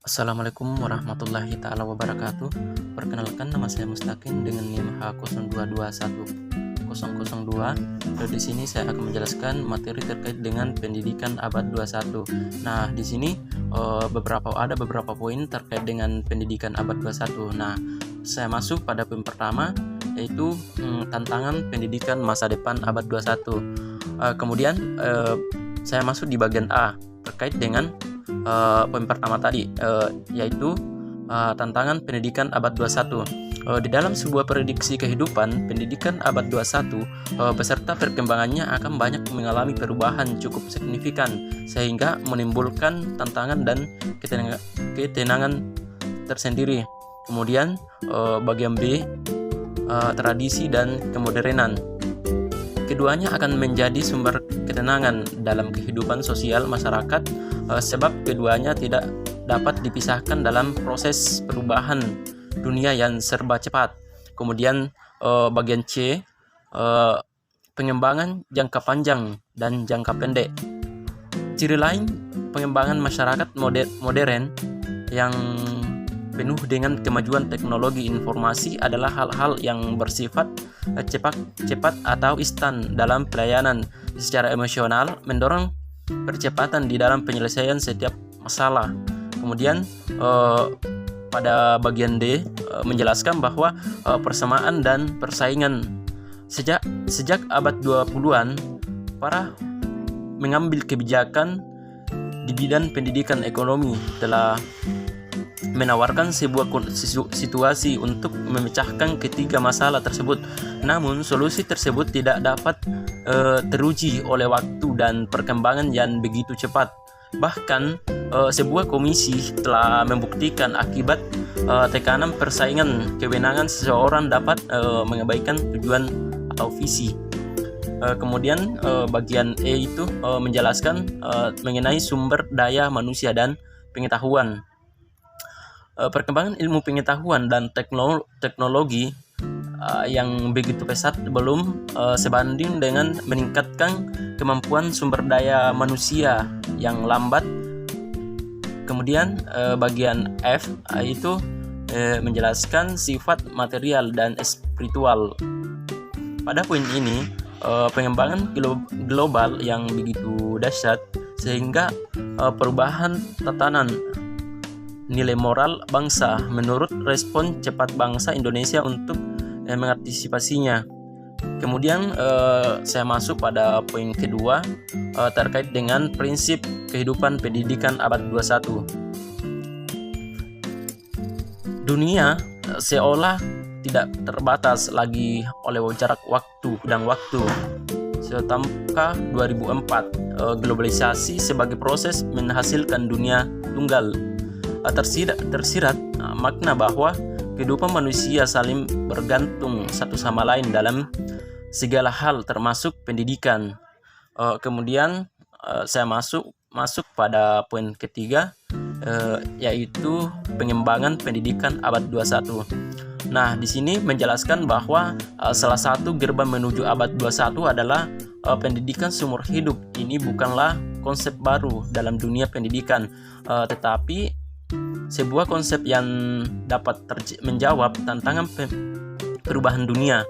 Assalamualaikum warahmatullahi taala wabarakatuh. Perkenalkan, nama saya Mustaqim dengan NIM H02210002. Di sini saya akan menjelaskan materi terkait dengan pendidikan abad 21. Nah, di sini ada beberapa poin terkait dengan pendidikan abad 21. Nah, saya masuk pada poin pertama, yaitu tantangan pendidikan masa depan abad 21. Kemudian saya masuk di bagian A terkait dengan poin pertama tadi, yaitu tantangan pendidikan abad 21. Di dalam sebuah prediksi kehidupan, pendidikan abad 21 beserta perkembangannya akan banyak mengalami perubahan cukup signifikan sehingga menimbulkan tantangan dan ketenangan tersendiri. Kemudian bagian B, tradisi dan kemodernan. Keduanya akan menjadi sumber ketenangan dalam kehidupan sosial masyarakat, sebab keduanya tidak dapat dipisahkan dalam proses perubahan dunia yang serba cepat. Kemudian bagian C, pengembangan jangka panjang dan jangka pendek. Ciri lain pengembangan masyarakat modern yang penuh dengan kemajuan teknologi informasi adalah hal-hal yang bersifat cepat atau instan dalam pelayanan secara emosional, mendorong percepatan di dalam penyelesaian setiap masalah. Kemudian pada bagian D, menjelaskan bahwa persamaan dan persaingan sejak abad 20-an para mengambil kebijakan di bidang pendidikan ekonomi telah menawarkan sebuah situasi untuk memecahkan ketiga masalah tersebut. Namun solusi tersebut tidak dapat teruji oleh waktu dan perkembangan yang begitu cepat. Bahkan sebuah komisi telah membuktikan akibat tekanan persaingan kewenangan seseorang dapat mengabaikan tujuan atau visi. Kemudian bagian E itu menjelaskan mengenai sumber daya manusia dan pengetahuan. Perkembangan ilmu pengetahuan dan teknologi yang begitu pesat belum sebanding dengan meningkatkan kemampuan sumber daya manusia yang lambat. Kemudian bagian F itu menjelaskan sifat material dan spiritual. Pada poin ini, pengembangan global yang begitu dahsyat sehingga perubahan tatanan nilai moral bangsa menurut respon cepat bangsa Indonesia untuk mengantisipasinya. Kemudian saya masuk pada poin kedua terkait dengan prinsip kehidupan pendidikan abad 21. Dunia seolah tidak terbatas lagi oleh jarak waktu dan waktu. Setamka 2004, globalisasi sebagai proses menghasilkan dunia tunggal. Tersirat makna bahwa kehidupan manusia saling bergantung satu sama lain dalam segala hal termasuk pendidikan. Kemudian saya masuk pada poin ketiga, yaitu pengembangan pendidikan abad 21. Nah, di sini menjelaskan bahwa salah satu gerbang menuju abad 21 adalah pendidikan seumur hidup. Ini bukanlah konsep baru dalam dunia pendidikan, tetapi sebuah konsep yang dapat menjawab tantangan perubahan dunia.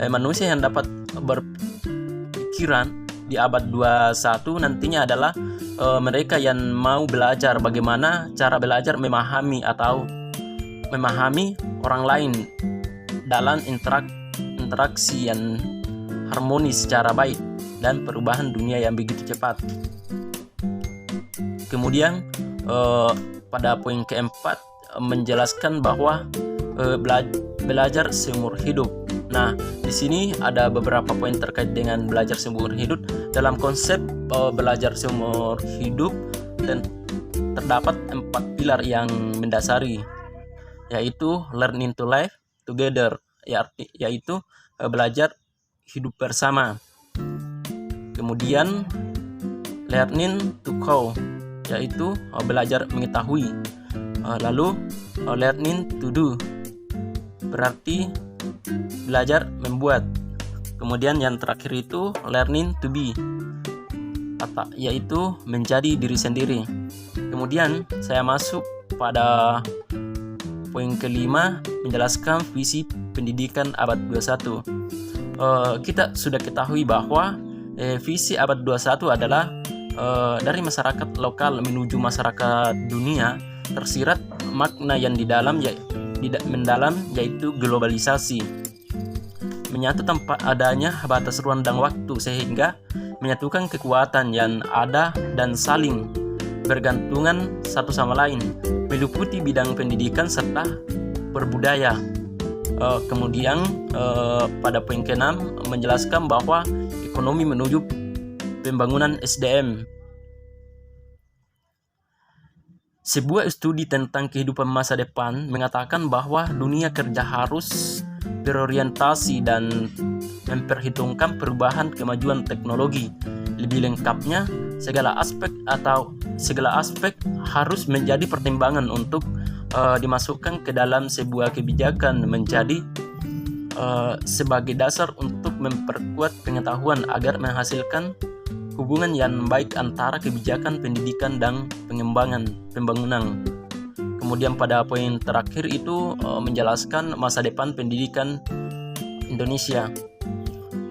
Manusia yang dapat berpikiran di abad 21 nantinya adalah mereka yang mau belajar bagaimana cara belajar memahami orang lain dalam interaksi yang harmonis secara baik dan perubahan dunia yang begitu cepat. Kemudian pada poin keempat menjelaskan bahwa belajar seumur hidup. Nah, di sini ada beberapa poin terkait dengan belajar seumur hidup. Dalam konsep belajar seumur hidup dan terdapat 4 pilar yang mendasari, yaitu learning to live together, yaitu belajar hidup bersama. Kemudian learning to co, yaitu belajar mengetahui. Lalu learning to do, berarti belajar membuat. Kemudian yang terakhir itu learning to be, yaitu menjadi diri sendiri. Kemudian saya masuk pada poin kelima menjelaskan visi pendidikan abad 21. Kita sudah ketahui bahwa visi abad 21 adalah dari masyarakat lokal menuju masyarakat dunia, tersirat makna yang mendalam yaitu globalisasi, menyatu tanpa adanya batas ruang dan waktu, sehingga menyatukan kekuatan yang ada dan saling bergantungan satu sama lain, meliputi bidang pendidikan serta berbudaya. Kemudian pada poin ke-6 menjelaskan bahwa ekonomi menuju pembangunan SDM. Sebuah studi tentang kehidupan masa depan mengatakan bahwa dunia kerja harus berorientasi dan memperhitungkan perubahan kemajuan teknologi. Lebih lengkapnya, segala aspek harus menjadi pertimbangan untuk dimasukkan ke dalam sebuah kebijakan, menjadi sebagai dasar untuk memperkuat pengetahuan agar menghasilkan hubungan yang baik antara kebijakan pendidikan dan pembangunan. Kemudian pada poin terakhir itu menjelaskan masa depan pendidikan Indonesia.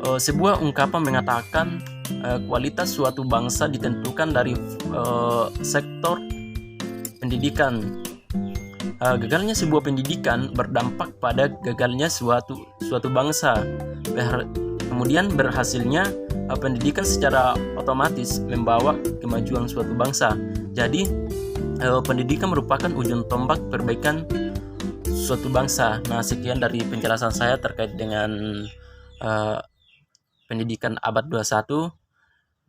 Sebuah ungkapan mengatakan kualitas suatu bangsa ditentukan dari sektor pendidikan. Gagalnya sebuah pendidikan berdampak pada gagalnya suatu bangsa. Kemudian berhasilnya pendidikan secara otomatis membawa kemajuan suatu bangsa. Jadi pendidikan merupakan ujung tombak perbaikan suatu bangsa. Nah, sekian dari penjelasan saya terkait dengan pendidikan abad 21.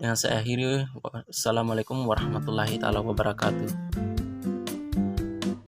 Dengan saya akhiri, wassalamualaikum warahmatullahi wabarakatuh.